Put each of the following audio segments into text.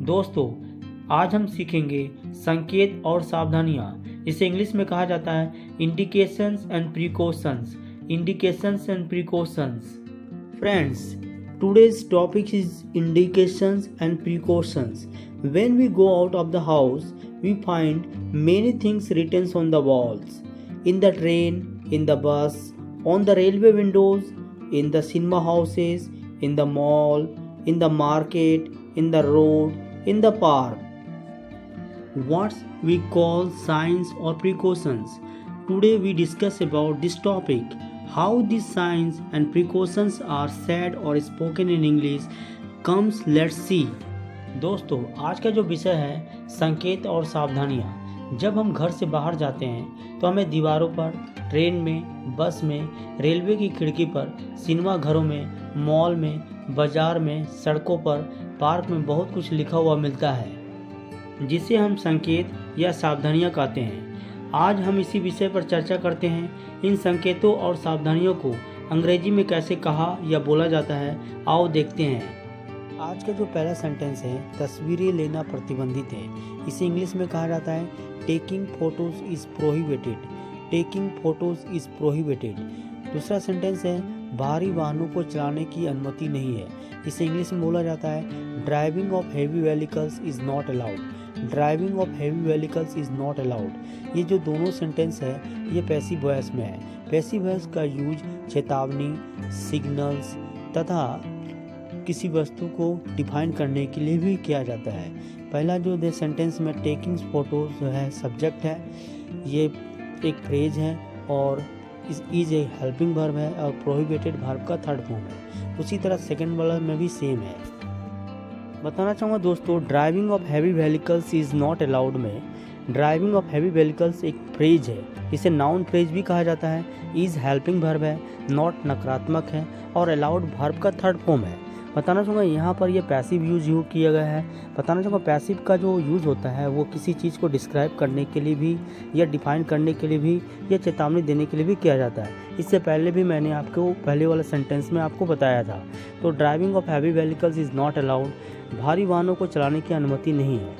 दोस्तों, आज हम सीखेंगे संकेत और सावधानियाँ। इसे इंग्लिश में कहा जाता है indications and precautions. Indications and precautions. Friends, today's topic is indications and precautions. When we go out of the house, we find many things written on the walls. In the train, in the bus, on the railway windows, in the cinema houses, in the mall, in the market, in the road, in the park. What we call signs or precautions. Today we discuss about this topic. How these signs and precautions are said or spoken in English comes let's see. दोस्तों, आज का जो विषय है संकेत और सावधानियाँ। जब हम घर से बाहर जाते हैं तो हमें दीवारों पर, ट्रेन में, बस में, रेलवे की खिड़की पर, सिनेमा घरों में, मॉल में, बाजार में, सड़कों पर, पार्क में बहुत कुछ लिखा हुआ मिलता है जिसे हम संकेत या सावधानियाँ कहते हैं। आज हम इसी विषय पर चर्चा करते हैं। इन संकेतों और सावधानियों को अंग्रेजी में कैसे कहा या बोला जाता है, आओ देखते हैं। आज का जो पहला सेंटेंस है, तस्वीरें लेना प्रतिबंधित है। इसे इंग्लिश में कहा जाता है taking photos is prohibited. Taking photos is prohibited. दूसरा सेंटेंस है भारी वाहनों को चलाने की अनुमति नहीं है। इसे इंग्लिश में बोला जाता है driving of heavy vehicles is not allowed. Driving of heavy vehicles is not allowed. ये जो दोनों सेंटेंस है ये पैसिव वॉइस में है। पैसिव वॉइस का यूज चेतावनी, सिग्नल्स तथा किसी वस्तु को डिफाइन करने के लिए भी किया जाता है। पहला जो दे सेंटेंस में टेकिंग फोटोज जो है सब्जेक्ट है, ये एक फ्रेज है और इज ए हेल्पिंग वर्ब है और प्रोहिबिटेड वर्ब का थर्ड फॉर्म है। उसी तरह सेकंड वाला में भी सेम है। बताना चाहूँगा दोस्तों, driving of heavy vehicles is not allowed में ड्राइविंग ऑफ हैवी व्हीकल्स एक फ्रेज है। इसे नाउन फ्रेज भी कहा जाता है। इज़ हेल्पिंग वर्ब है, नॉट नकारात्मक है और अलाउड वर्ब का थर्ड फॉर्म है। बताना चाहूँगा यहाँ पर ये पैसिव यूज किया गया है। बताना चाहूँगा पैसिव का जो यूज़ होता है वो किसी चीज़ को डिस्क्राइब करने के लिए भी या डिफाइन करने के लिए भी या चेतावनी देने के लिए भी किया जाता है। इससे पहले भी मैंने आपको पहले वाले सेंटेंस में आपको बताया था। तो driving of heavy vehicles is not allowed, भारी वाहनों को चलाने की अनुमति नहीं है।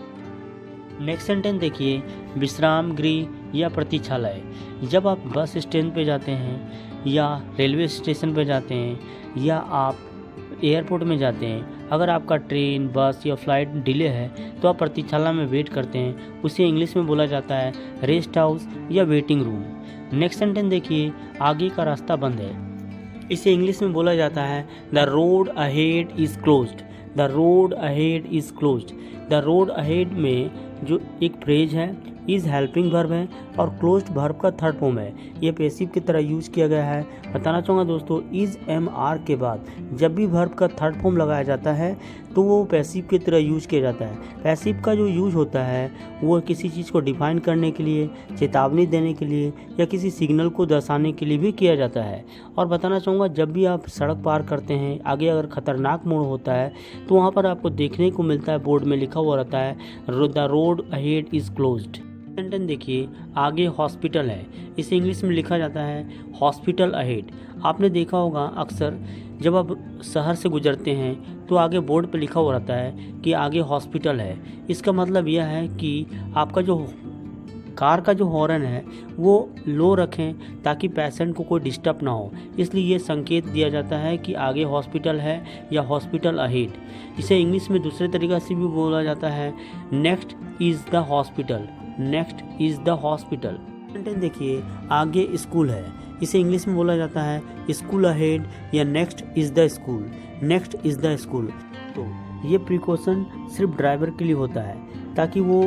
नेक्स्ट सेंटेंस देखिए, विश्राम गृह या प्रतीक्षालय। जब आप बस स्टैंड पे जाते हैं या रेलवे स्टेशन पे जाते हैं या आप एयरपोर्ट में जाते हैं, अगर आपका ट्रेन, बस या फ्लाइट डिले है तो आप प्रतीक्षालय में वेट करते हैं। उसे इंग्लिश में बोला जाता है रेस्ट हाउस या वेटिंग रूम। नेक्स्ट सेंटेंस देखिए, आगे का रास्ता बंद है। इसे इंग्लिश में बोला जाता है the road ahead is closed. The road ahead is closed. The road ahead में जो एक फ्रेज है इज़ हेल्पिंग वर्ब है और क्लोज्ड वर्ब का थर्ड फॉर्म है। ये पैसिव की तरह यूज़ किया गया है। बताना चाहूँगा दोस्तों, इज़ एम आर के बाद जब भी वर्ब का थर्ड फॉर्म लगाया जाता है तो वो पैसिव की तरह यूज़ किया जाता है। पैसिव का जो यूज़ होता है वो किसी चीज़ को डिफाइन करने के लिए, चेतावनी देने के लिए या किसी सिग्नल को दर्शाने के लिए भी किया जाता है। और बताना चाहूँगा, जब भी आप सड़क पार करते हैं, आगे अगर खतरनाक मोड़ होता है तो वहाँ पर आपको देखने को मिलता है, बोर्ड में लिखा हुआ रहता है the road ahead is closed. Sentence देखिए, आगे हॉस्पिटल है। इसे इंग्लिश में लिखा जाता है हॉस्पिटल अहेड। आपने देखा होगा अक्सर जब आप शहर से गुजरते हैं तो आगे बोर्ड पर लिखा हुआ रहता है कि आगे हॉस्पिटल है। इसका मतलब यह है कि आपका जो कार का जो हॉर्न है वो लो रखें ताकि पेशेंट को कोई डिस्टर्ब ना हो। इसलिए ये संकेत दिया जाता है कि आगे हॉस्पिटल है या हॉस्पिटल अहेड। इसे इंग्लिश में दूसरे तरीक़े से भी बोला जाता है next is the hospital. Next is the hospital. Sentence देखिए, आगे स्कूल है। इसे इंग्लिश में बोला जाता है स्कूल अहेड या next is the school. Next is the school. तो ये प्रिकॉशन सिर्फ ड्राइवर के लिए होता है ताकि वो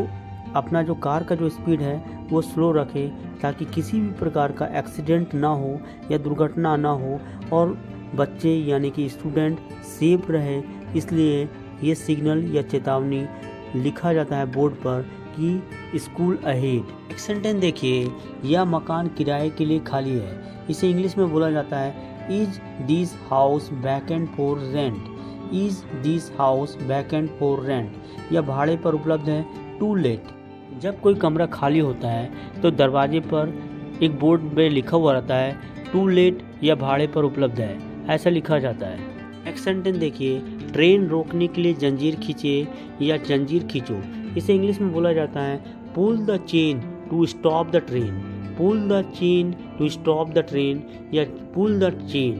अपना जो कार का जो स्पीड है वो स्लो रखे ताकि किसी भी प्रकार का एक्सीडेंट ना हो या दुर्घटना ना हो और बच्चे यानी कि स्टूडेंट सेफ रहे। इसलिए ये सिग्नल या चेतावनी लिखा जाता है बोर्ड पर कि स्कूल अहेड। एक सेंटेंस देखिए, यह मकान किराए के लिए खाली है। इसे इंग्लिश में बोला जाता है is this house vacant for rent. Is this house vacant for rent. यह भाड़े पर उपलब्ध है, टू लेट। जब कोई कमरा खाली होता है तो दरवाजे पर एक बोर्ड में लिखा हुआ रहता है टू लेट या भाड़े पर उपलब्ध है, ऐसा लिखा जाता है। नेक्स्ट सेंटेंस देखिए, ट्रेन रोकने के लिए जंजीर खींचे या जंजीर खींचो, इसे इंग्लिश में बोला जाता है pull the chain to stop the train, pull the chain to stop the train या पुल द चेन।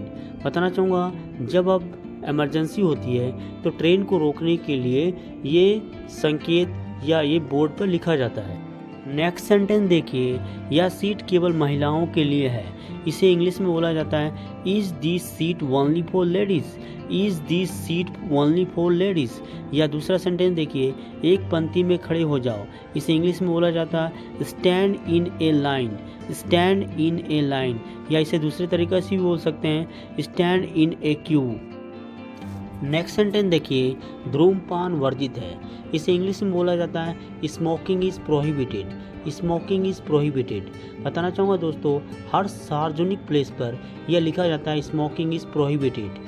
बताना चाहूँगा जब अब इमरजेंसी होती है तो ट्रेन को रोकने के लिए ये संकेत या ये बोर्ड पर लिखा जाता है। नेक्स्ट सेंटेंस देखिए, यह सीट केवल महिलाओं के लिए है, इसे इंग्लिश में बोला जाता है is this seat only for ladies, is this seat only for ladies. या दूसरा सेंटेंस देखिए, एक पंक्ति में खड़े हो जाओ, इसे इंग्लिश में बोला जाता है stand in A line, stand in A line. या इसे दूसरे तरीके से भी बोल सकते हैं stand in A Q. Next sentence देखिए, धूम्रपान वर्जित है, इसे इंग्लिश में बोला जाता है smoking is prohibited, smoking is prohibited. बताना चाहूँगा दोस्तों हर सार्वजनिक प्लेस पर यह लिखा जाता है स्मोकिंग इज प्रोहिबिटेड।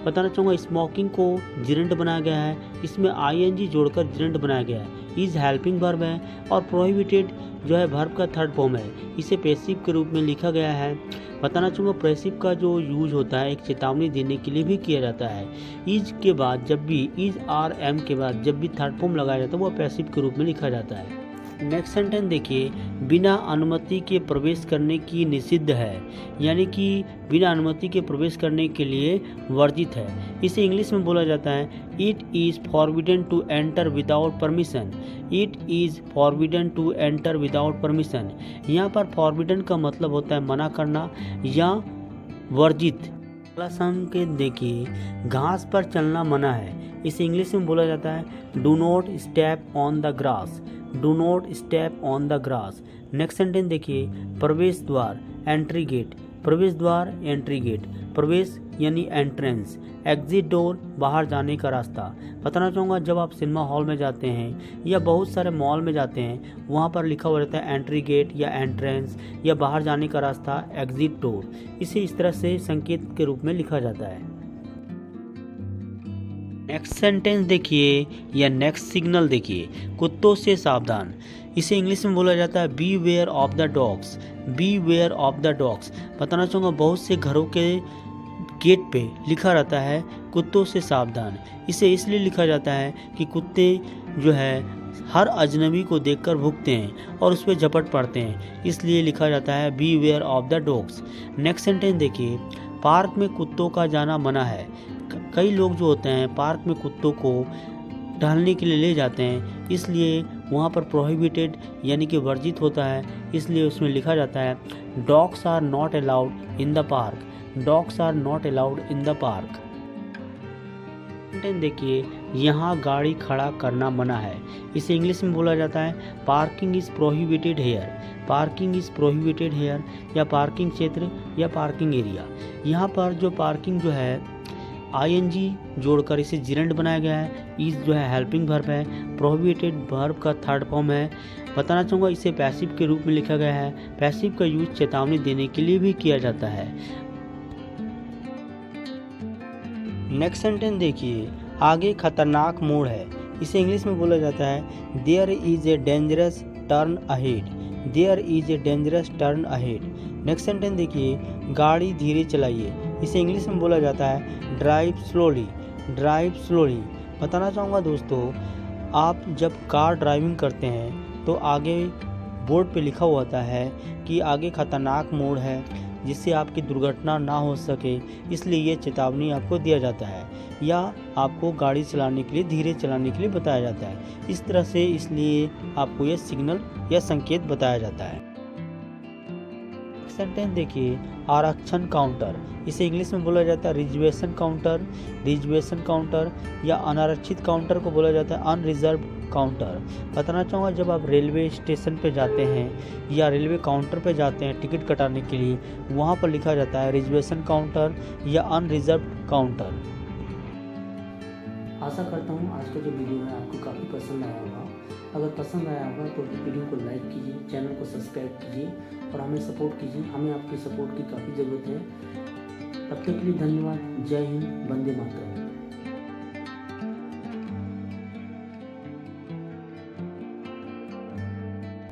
बताना चाहूँगा स्मोकिंग को जिरेंट बनाया गया है, इसमें आईएनजी जोड़कर जिरेंट बनाया गया है, इज हेल्पिंग वर्ब है और प्रोहिबिटेड जो है वर्ब का थर्ड फॉर्म है, इसे पैसिव के रूप में लिखा गया है। बताना चाहूँगा पैसिव का जो यूज होता है एक चेतावनी देने के लिए भी किया जाता है। इज के बाद जब भी इज आर एम के बाद जब भी थर्ड फॉर्म लगाया जाता है वह पैसिव के रूप में लिखा जाता है। नेक्स्ट सेंटेंस देखिए, बिना अनुमति के प्रवेश करने की निषिद्ध है, यानी कि बिना अनुमति के प्रवेश करने के लिए वर्जित है, इसे इंग्लिश में बोला जाता है it is forbidden to enter without permission, it is forbidden to enter without permission. यहाँ पर फॉरबिडन का मतलब होता है मना करना या वर्जित। अगला संकेत देखिए, घास पर चलना मना है, इसे इंग्लिश में बोला जाता है do not step on the grass, do not step on the grass. Next sentence देखिए, प्रवेश द्वार एंट्री गेट, प्रवेश द्वार एंट्री गेट, प्रवेश यानी एंट्रेंस, एग्जिट डोर बाहर जाने का रास्ता। बताना चाहूँगा जब आप सिनेमा हॉल में जाते हैं या बहुत सारे मॉल में जाते हैं वहाँ पर लिखा हुआ रहता है एंट्री गेट या एंट्रेंस या बाहर जाने का रास्ता एग्जिट डोर, इसे इस तरह से संकेत के रूप में लिखा जाता है। नेक्स्ट सेंटेंस देखिए या नेक्स्ट सिग्नल देखिए, कुत्तों से सावधान, इसे इंग्लिश में बोला जाता है beware of the dogs, beware of the dogs. बताना चाहूँगा बहुत से घरों के गेट पे लिखा रहता है कुत्तों से सावधान, इसे इसलिए लिखा जाता है कि कुत्ते जो है हर अजनबी को देखकर भूखते हैं और उस पर झपट पड़ते हैं, इसलिए लिखा जाता है beware of the dogs. Next sentence देखिए, पार्क में कुत्तों का जाना मना है, कई लोग जो होते हैं पार्क में कुत्तों को टहलने के लिए ले जाते हैं, इसलिए वहाँ पर प्रोहिबिटेड यानी कि वर्जित होता है, इसलिए उसमें लिखा जाता है dogs are not allowed in the park, dogs are not allowed in the park. देखिए, यहाँ गाड़ी खड़ा करना मना है, इसे इंग्लिश में बोला जाता है parking is prohibited here, parking is prohibited here या पार्किंग क्षेत्र या पार्किंग एरिया। यहाँ पर जो पार्किंग जो है आईएनजी जोड़कर इसे जिरेंट बनाया गया है, इज जो है हेल्पिंग वर्ब है, प्रोहिबिटेड वर्ब का थर्ड फॉर्म है। बताना चाहूँगा इसे पैसिव के रूप में लिखा गया है, पैसिव का यूज चेतावनी देने के लिए भी किया जाता है। नेक्स्ट सेंटेंस देखिए, आगे खतरनाक मोड़ है, इसे इंग्लिश में बोला जाता है there is a dangerous turn ahead, there is a dangerous turn ahead. Next sentence देखिए, गाड़ी धीरे चलाइए, इसे इंग्लिश में बोला जाता है ड्राइव स्लोली, ड्राइव स्लोली। बताना चाहूँगा दोस्तों आप जब कार ड्राइविंग करते हैं तो आगे बोर्ड पे लिखा हुआ होता है कि आगे खतरनाक मोड़ है जिससे आपकी दुर्घटना ना हो सके, इसलिए ये चेतावनी आपको दिया जाता है या आपको गाड़ी चलाने के लिए धीरे चलाने के लिए बताया जाता है, इस तरह से इसलिए आपको ये सिग्नल या संकेत बताया जाता है। सेंटेंस देखिए, आरक्षण काउंटर, इसे इंग्लिश में बोला जाता है रिजर्वेशन काउंटर, रिजर्वेशन काउंटर या अनारक्षित काउंटर को बोला जाता है अनरिजर्व काउंटर। बताना चाहूँगा जब आप रेलवे स्टेशन पे जाते हैं या रेलवे काउंटर पे जाते हैं टिकट कटाने के लिए, वहाँ पर लिखा जाता है रिजर्वेशन काउंटर या अनरिजर्व काउंटर। आशा करता हूँ आज का जो वीडियो है आपको काफ़ी पसंद आया होगा। अगर पसंद आया होगा तो वीडियो को लाइक कीजिए, चैनल को सब्सक्राइब कीजिए और हमें सपोर्ट कीजिए, हमें आपकी सपोर्ट की काफ़ी ज़रूरत है। तब तक के लिए धन्यवाद। जय हिंद, वंदे मातरम।